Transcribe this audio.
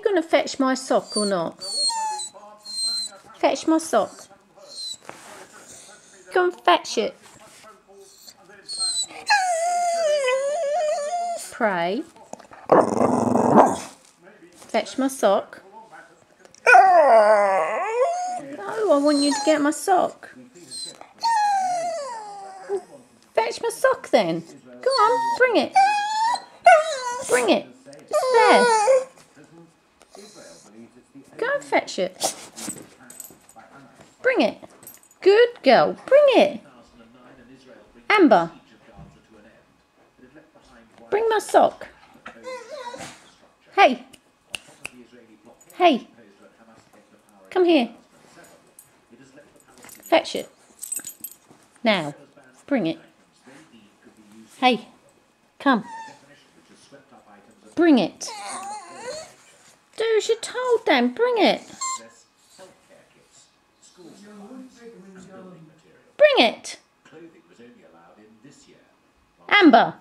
going to fetch my sock or not? Fetch my sock. Go and fetch it. Pray. Fetch my sock. Oh, I want you to get my sock. Fetch my sock then. Go on, bring it. Bring it. It's there. Go and fetch it. Bring it. Good girl. Bring it. Amber. Bring my sock. Hey. Hey. Come here. Fetch it. Now. Bring it. Hey. Come. Bring it. Do as you're told then. Bring it. Bring it. Amber.